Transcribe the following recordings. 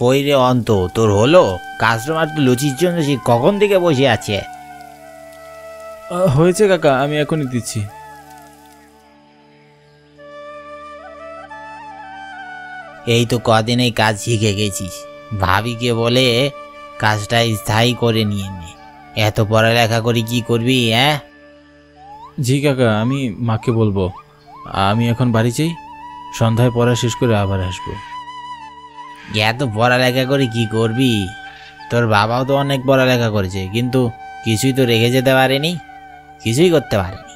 কই রে অন্ত, তোর হলো? কাস্টমার তো লুচির জন্য সে কখন থেকে বসে আছে। হয়েছে কাকা, আমি এখনই দিচ্ছি। এই তো কদিন এই কাজ শিখে গেছিস, ভাবিকে বলে কাজটা স্থায়ী করে নিয়ে নে। এত পড়ালেখা করে কি করবি? হ্যাঁ জি কাকা, আমি মাকে বলবো। আমি এখন বাড়ি যাই, সন্ধ্যায় পড়া শেষ করে আবার আসবো। এত পড়ালেখা করে কি করবি? তোর বাবাও তো অনেক পড়ালেখা করেছে, কিন্তু কিছুই তো রেখে যেতে পারেনি, কিছুই করতে পারেনি।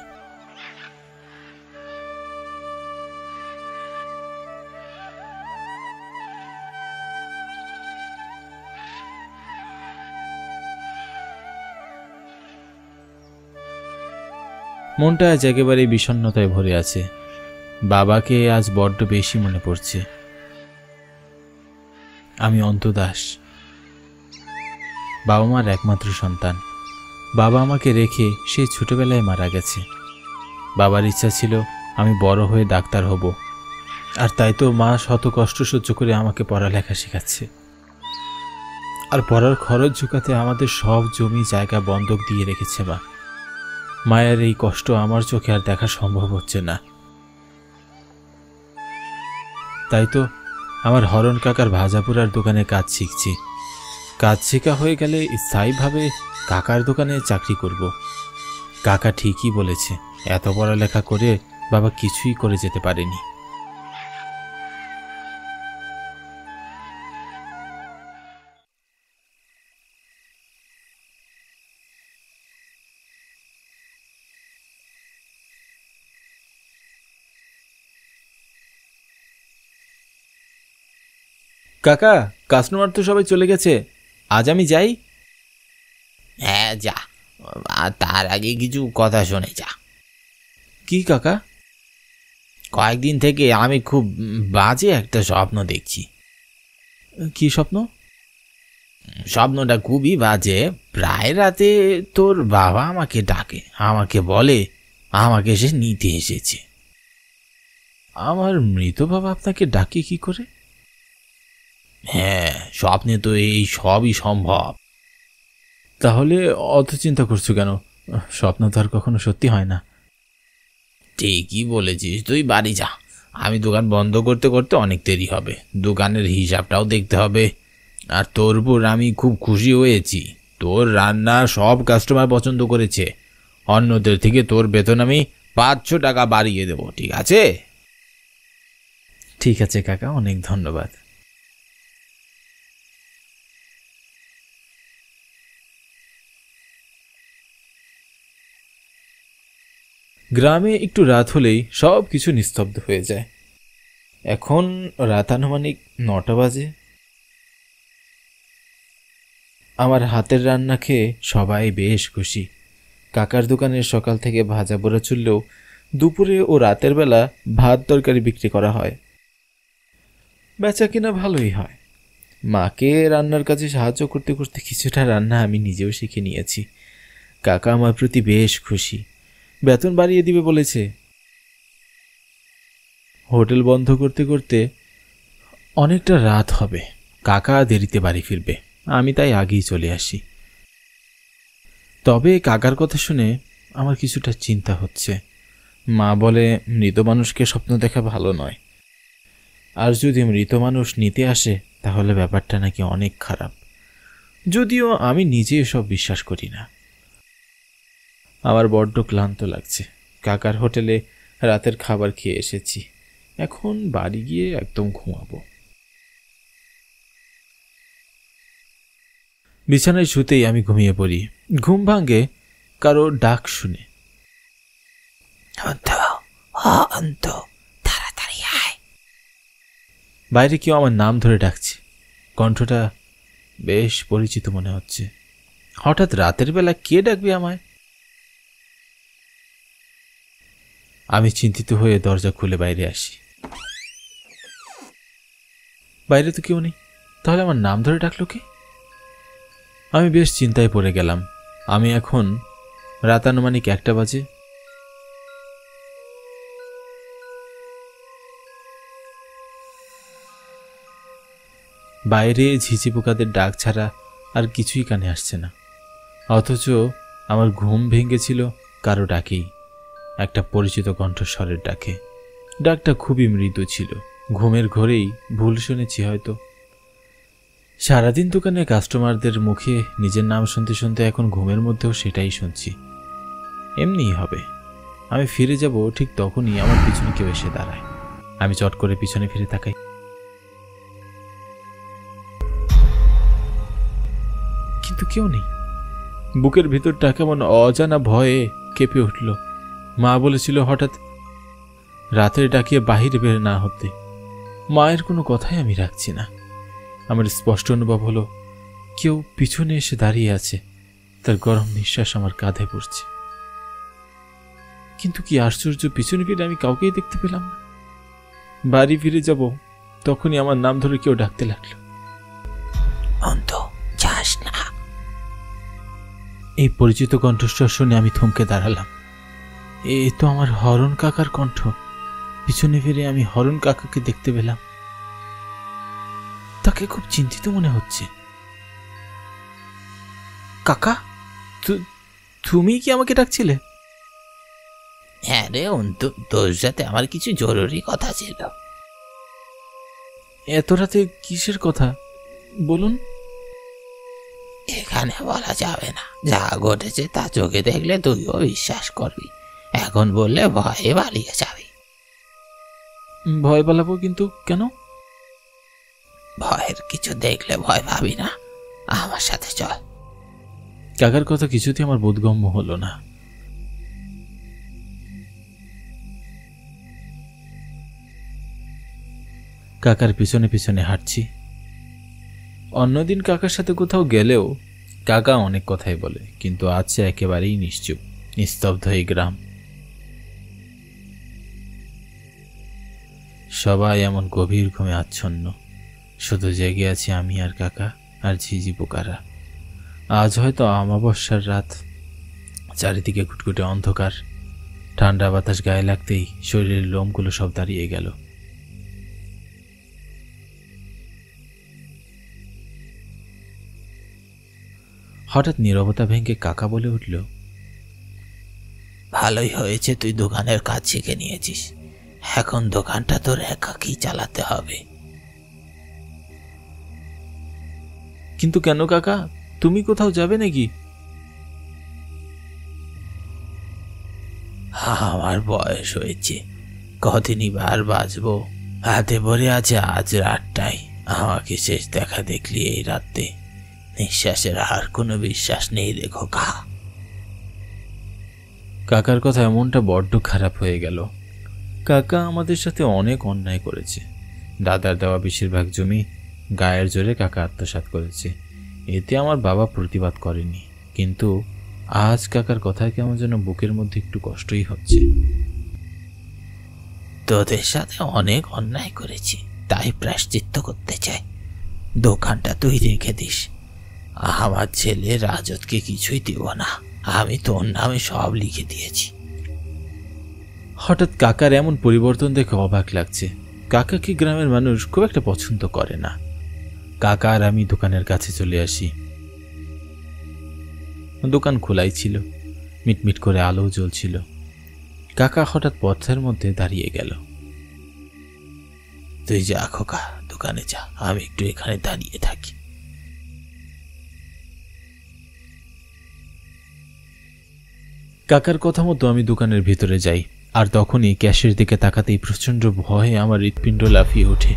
মনটা আজ একেবারে বিষণ্ণতায় ভরে আছে। বাবাকে আজ বড্ড বেশি মনে পড়ছে। আমি অন্ত দাস, বাবা মার একমাত্র সন্তান। বাবা আমাকে রেখে সেই ছোটবেলায় মারা গেছে। বাবার ইচ্ছা ছিল আমি বড় হয়ে ডাক্তার হব, আর তাই তো মা শত কষ্ট সহ্য করে আমাকে পড়ালেখা শেখাচ্ছে। আর পড়ার খরচ ঝুঁকাতে আমাদের সব জমি জায়গা বন্ধক দিয়ে রেখেছে মা। মায়ের এই কষ্ট আমার চোখে আর দেখা সম্ভব হচ্ছে না। তাই তো আমার হরণ কাকার ভাজাপুরার দোকানে কাজ শিখছি। কাজ শেখা হয়ে গেলে স্থায়ীভাবে কাকার দোকানে চাকরি করব। কাকা ঠিকই বলেছে, এত পড়ালেখা করে বাবা কিছুই করে যেতে পারেনি। কাকা, কাস্টমার তো সবাই চলে গেছে, আজ আমি যাই? হ্যাঁ যা, আর তার আগে কিছু কথা শুনে যা। কি কাকা? কয়েকদিন থেকে আমি খুব বাজে একটা স্বপ্ন দেখছি। কি স্বপ্ন? স্বপ্নটা খুবই বাজে। প্রায় রাতে তোর বাবা আমাকে ডাকে, আমাকে বলে আমাকে সে নিতে এসেছে। আমার মৃত বাবা আপনাকে ডাকে কি করে? হ্যাঁ, স্বপ্নে তো এই সবই সম্ভব। তাহলে অত চিন্তা করছো কেন? স্বপ্ন তো আর কখনো সত্যি হয় না। ঠিকই বলেছিস, তুই বাড়ি যা। আমি দোকান বন্ধ করতে করতে অনেক দেরি হবে, দোকানের হিসাবটাও দেখতে হবে। আর তোর উপর আমি খুব খুশি হয়েছি, তোর রান্না সব কাস্টমার পছন্দ করেছে। অন্যদের থেকে তোর বেতন আমি 500 টাকা বাড়িয়ে দেবো, ঠিক আছে? ঠিক আছে কাকা, অনেক ধন্যবাদ। গ্রামে একটু রাত হলেই সব কিছু নিস্তব্ধ হয়ে যায়। এখন রাত আনুমানিক 9টা বাজে। আমার হাতের রান্না খেয়ে সবাই বেশ খুশি। কাকার দোকানে সকাল থেকে ভাজা পোড়া চললেও দুপুরে ও রাতের বেলা ভাত তরকারি বিক্রি করা হয়। বেচা কিনা ভালোই হয়। মাকে রান্নার কাজে সাহায্য করতে করতে কিছুটা রান্না আমি নিজেও শিখে নিয়েছি। কাকা আমার প্রতি বেশ খুশি, বেতন বাড়িয়ে দিবে বলেছে। হোটেল বন্ধ করতে করতে অনেকটা রাত হবে। কাকা দেরিতে বাড়ি ফিরবে, আমি তাই আগেই চলে আসি। তবে কাকার কথা শুনে আমার কিছুটা চিন্তা হচ্ছে। মা বলে মৃত মানুষকে স্বপ্ন দেখা ভালো নয়, আর যদি মৃত মানুষ নিতে আসে তাহলে ব্যাপারটা নাকি অনেক খারাপ। যদিও আমি নিজে এসব বিশ্বাস করি না। আমার বড্ড ক্লান্ত লাগছে। কাকার হোটেলে রাতের খাবার খেয়ে এসেছি, এখন বাড়ি গিয়ে একদম ঘুমাবো। বিছানায় শুতেই আমি ঘুমিয়ে পড়ি। ঘুম ভাঙে কারো ডাক শুনে। তাড়াতাড়ি আয়। বাইরে কেউ আমার নাম ধরে ডাকছে। কণ্ঠটা বেশ পরিচিত মনে হচ্ছে। হঠাৎ রাতের বেলা কে ডাকবে আমায়? আমি চিন্তিত হয়ে দরজা খুলে বাইরে আসি। বাইরে তো কেউ নেই, তাহলে আমার নাম ধরে ডাকলো কে? আমি বেশ চিন্তায় পড়ে গেলাম। আমি এখন রাত আনুমানিক 1টা বাজে। বাইরে ঝিঝি পোকাদের ডাক ছাড়া আর কিছুই কানে আসছে না। অথচ আমার ঘুম ভেঙেছিল কারো ডাকেই, একটা পরিচিত কণ্ঠস্বরের ডাকে। ডাকটা খুবই মৃদু ছিল, ঘুমের ঘোরেই ভুল শুনেছি হয়তো। সারাদিন দোকানে কাস্টমারদের মুখে নিজের নাম শুনতে শুনতে এখন ঘুমের মধ্যেও সেটাই শুনছি। এমনিই হবে। আমি ফিরে যাব ঠিক তখনই আমার পিছনে কেউ এসে দাঁড়ায়। আমি চট করে পিছনে ফিরে তাকাই। কিন্তু কেউ নেই। বুকের ভিতরটা কেমন অজানা ভয়ে কেঁপে উঠল। মা বলেছিল হঠাৎ রাতের ডাকিয়ে বাহিরে বের না হতে। মায়ের কোনো কথাই আমি রাখছি না। আমার স্পষ্ট অনুভব হলো কেউ পিছনে এসে দাঁড়িয়ে আছে, তার গরম নিঃশ্বাস আমার কাঁধে পড়ছে। কিন্তু কি আশ্চর্য, পিছনে ফিরে আমি কাউকেই দেখতে পেলাম না। বাড়ি ফিরে যাব তখনই আমার নাম ধরে কেউ ডাকতে লাগলো, অন্ত যাস না। এই পরিচিত কণ্ঠস্বর শুনে আমি থমকে দাঁড়ালাম। এ তো আমার হরণ কাকার কণ্ঠ। পিছনে ফিরে আমি হরণ কাকাকে দেখতে পেলাম। তাকে খুব চিন্তিত মনে হচ্ছে। কাকা, তুমি কি আমাকে ডাকছিলে? হ্যাঁ রে অন্তু, তোর সাথে আমার কিছু জরুরি কথা ছিল। এত রাতে কিসের কথা বলুন? এখানে বলা যাবে না। যা ঘটেছে তা চোখে দেখলে তুইও বিশ্বাস করবি, এখন বললে ভয়ে পালিয়ে যাবি। ভয় পালাবো? কিন্তু কেন? ভয়ের কিছু দেখলে ভয় পাবি না, আমার সাথে চল। কাকার কথা কিছুতেই আমার বোধগম্য হলো না। কাকার পিছনে পিছনে হাঁটছি। অন্যদিন কাকার সাথে কোথাও গেলেও কাকা অনেক কথাই বলে, কিন্তু আজ সে একেবারেই নিশ্চুপ, নিস্তব্ধ এই গ্রাম। সবাই এমন গভীর ঘুমে আচ্ছন্ন, শুধু জেগে আছি আমি আর কাকা আর ঝিঝি পোকারা। আজ হয়তো অমাবস্যার রাত, চারিদিকে ঘুটঘুটে অন্ধকার। ঠান্ডা বাতাস গায়ে লাগতেই শরীরের লোমগুলো সব দাঁড়িয়ে গেল। হঠাৎ নীরবতা ভেঙে কাকা বলে উঠল, ভালোই হয়েছে তুই দোকানের কাজ শিখে নিয়েছিস, এখন দোকানটা তোর একাকেই চালাতে হবে। কিন্তু কেন কাকা, তুমি কোথাও যাবে নাকি? আমার বয়স হয়েছে, কদিনই বার বাঁচবো। হাতে ভরে আছে আজ রাতটাই। আমাকে শেষ দেখা দেখলি এই রাতে, নিঃশ্বাসের আর কোনো বিশ্বাস নেই রে খোকা। কাকার কথা এমনটা বড্ড খারাপ হয়ে গেল। কাকা আমাদের সাথে অনেক অন্যায় করেছে। দাদার দেওয়া বেশিরভাগ জমি গায়ের জোরে কাকা আত্মসাৎ করেছে। এতে আমার বাবা প্রতিবাদ করেনি, কিন্তু আজ কাকার কথায় কেমন যেন বুকের মধ্যে একটু কষ্টই হচ্ছে। তোদের সাথে অনেক অন্যায় করেছি, তাই প্রায়শ্চিত্ত করতে চাই। দোকানটা তুই রেখে দিস, আমার ছেলে রাজতকে কিছুই দেব না, আমি তোর নামে সব লিখে দিয়েছি। হঠাৎ কাকার এমন পরিবর্তন দেখে অবাক লাগছে। কাকাকে গ্রামের মানুষ খুব একটা পছন্দ করে না। কাকা আর আমি দোকানের কাছে চলে আসি। দোকান খোলাই ছিল, মিটমিট করে আলো জ্বলছিল। কাকা হঠাৎ পথের মধ্যে দাঁড়িয়ে গেল। তুই যা খোকা, দোকানে যা, আমি একটু এখানে দাঁড়িয়ে থাকি। কাকার কথা মতো আমি দোকানের ভিতরে যাই, আর তখনই ক্যাশের দিকে তাকাতেই প্রচণ্ড ভয়ে আমার হৃৎপিণ্ড লাফিয়ে ওঠে।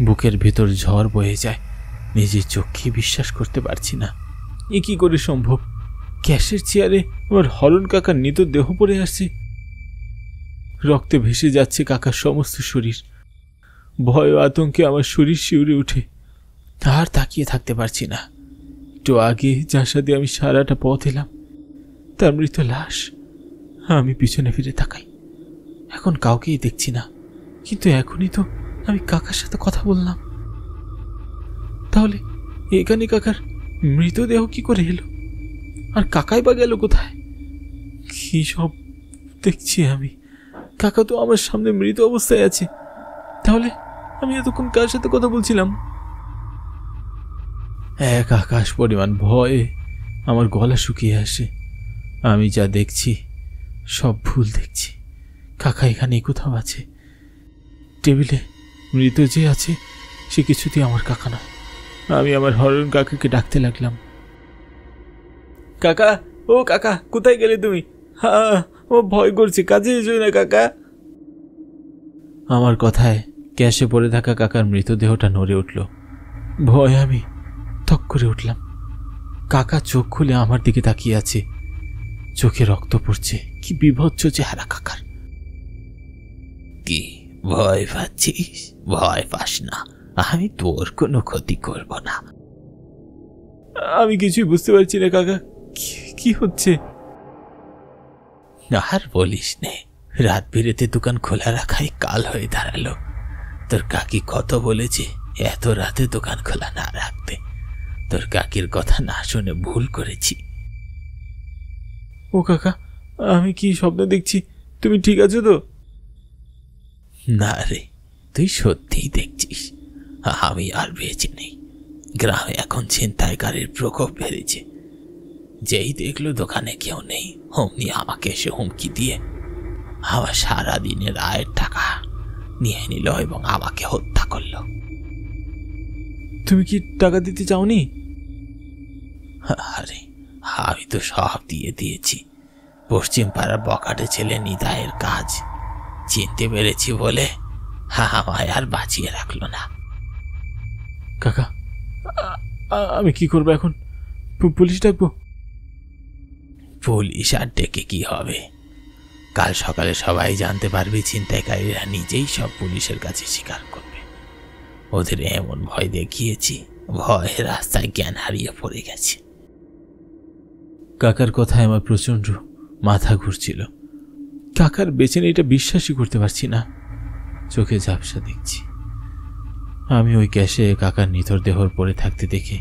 বুকের ভিতর ঝড় বয়ে যায়, নিজের চোখে বিশ্বাস করতে পারছি না। এ কি করে সম্ভব? ক্যাশের চেয়ারে আমার হরণ কাকার মৃত দেহ পড়ে আসছে, রক্তে ভেসে যাচ্ছে কাকার সমস্ত শরীর। ভয় ও আতঙ্কে আমার শরীর শিউরে উঠে, আর তাকিয়ে থাকতে পারছি না। একটু আগে যার সাথে আমি সারাটা পথ এলাম, তার মৃত লাশ। আমি পিছনে ফিরে তাকাই, এখন কাউকেই দেখছি না, কিন্তু এখনই তো আমি কাকার সাথে কথা বললাম। তাহলে এখানে কাকার মৃতদেহ কি করে এলো? আর কাকাই বা গেল কোথায়? কি সব দেখছি আমি? কাকা তো আমার সামনে মৃত অবস্থায় আছে। তাহলে আমি এতক্ষণ কার সাথে কথা বলছিলাম? এক আকাশ পরিমাণ ভয়ে আমার গলা শুকিয়ে আসে। আমি যা দেখছি সব ভুল দেখছি। কাকা এখানেই কোথাও আছে। টেবিলে মৃত যে আছে সে কিছুতেই আমার কাকা নয়। আমি আমার হরণ কাকাকে ডাকতে লাগলাম, কাকা, ও কাকা, কোথায় গেলে তুমি? ও ভয় করছে, কাছে এসো না কাকা। আমার কথায় ক্যাশে পড়ে থাকা কাকার মৃতদেহটা নড়ে উঠল। ভয়ে আমি থক করে উঠলাম। কাকা চোখ খুলে আমার দিকে তাকিয়ে আছে, চোখে রক্ত পড়ছে। কি বিভৎস চেহারা কাকার। কি ভয় পাচ্ছিস? ভয় পাস না, আমি তোর কোনো ক্ষতি করব না। আমি কিছুই বুঝতে পারছি না কাকা, কি হচ্ছে? আর বলিস নে, রাত বিরেতে দোকান খোলা রাখাই কাল হয়ে দাঁড়ালো। তোর কাকি কত বলেছে এত রাতে দোকান খোলা না রাখতে। তোর কাকির কথা না শুনে ভুল করেছি। ও কাকা, আমি কি স্বপ্ন দেখছি? তুমি ঠিক আছো তো? না রে, তুই সত্যিই দেখছিস আমি আর বেঁচে নেই। গ্রামে এখন ছিনতাইকারীর প্রকোপ বেড়েছে। যেই দেখলো দোকানে কেউ নেই, অমনি আমাকে এসে হুমকি দিয়ে আমার সারাদিনের আয়ের টাকা নিয়ে নিল এবং আমাকে হত্যা করলো। তুমি কি টাকা দিতে চাওনি? আরে, আমি তো সব দিয়ে দিয়েছি। পশ্চিম পাড়ার বকাটে ছেলে নিতাইয়ের কাজ চিনতে পেরেছি বলে আমায় আর বাঁচিয়ে রাখলো না। কাকা, আমি কি করবো এখন? পুলিশ ডাকবো? পুলিশ আর ডেকে কি হবে? কাল সকালে সবাই জানতে পারবে ছিনতাইকারীরা নিজেই সব পুলিশের কাছে স্বীকার করবে। ওদের এমন ভয় দেখিয়েছি, ভয়ে রাস্তায় জ্ঞান হারিয়ে পড়ে গেছে। কাকার কথায় আমার প্রচন্ড মাথা ঘুরছিল। কাকার বেঁচে নেই এটা বিশ্বাসই করতে পারছি না। চোখে ঝাপসা দেখছি। আমি ওই ক্যাশে কাকার নিথর দেহর পড়ে থাকতে দেখে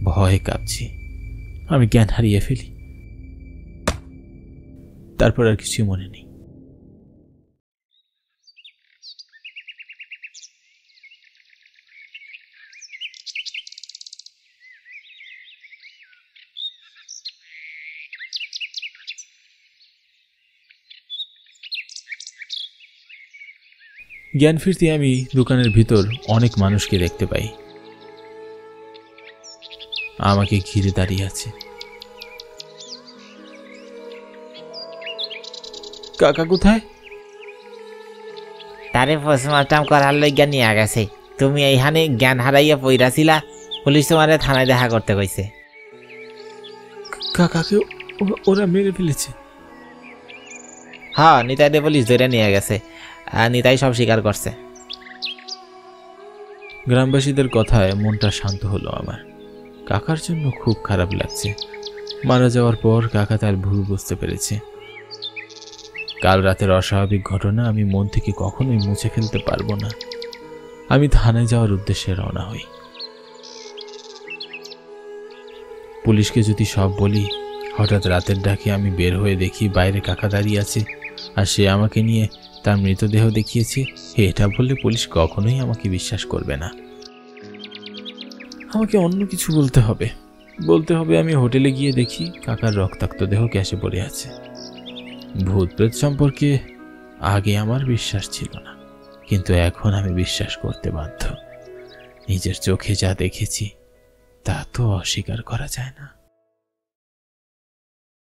ভয়ে কাঁপছি। আমি জ্ঞান হারিয়ে ফেলি, তারপর আর কিছুই মনে নেই। জ্ঞান ফিরতে আমি দোকানের ভিতর অনেক মানুষকে দেখতে পাই, আমাকে ঘিরে দাঁড়িয়ে আছে। কাকা কোথায়? তারে পোস্টমর্টম করার লইগা নিয়ে গেছে। তুমি এইখানে জ্ঞান হারাইয়া পইরাছিলা, পুলিশ তোমারে থানায় দেখা করতে কইছে। কাকাকে ওরা মেরে ফেলেছে? হ্যাঁ, নিতাইরে পুলিশ ধরে নিয়ে গেছে, আর নিতাই সব স্বীকার করছে। গ্রামবাসীদের কথায় মনটা শান্ত হলো আমার। কাকার জন্য খুব খারাপ লাগছে। মারা যাওয়ার পর কাকা তার ভুল বুঝতে পেরেছে। কাল রাতের অস্বাভাবিক ঘটনা আমি মন থেকে কখনোই মুছে ফেলতে পারবো না। আমি থানায় যাওয়ার উদ্দেশ্যে রওনা হই। পুলিশকে যদি সব বলি, হঠাৎ রাতের ডাকে আমি বের হয়ে দেখি বাইরে কাকা দাঁড়িয়ে আছে, আর সে আমাকে নিয়ে তার মৃতদেহ দেখিয়েছে, এটা বললে পুলিশ কখনোই আমাকে বিশ্বাস করবে না। আমাকে অন্য কিছু বলতে হবে আমি হোটেলে গিয়ে দেখি কাকার রক্তাক্ত দেহ ক্যাশে পড়ে আছে। ভূত প্রেত সম্পর্কে আগে আমার বিশ্বাস ছিল না, কিন্তু এখন আমি বিশ্বাস করতে বাধ্য। নিজের চোখে যা দেখেছি তা তো অস্বীকার করা যায় না।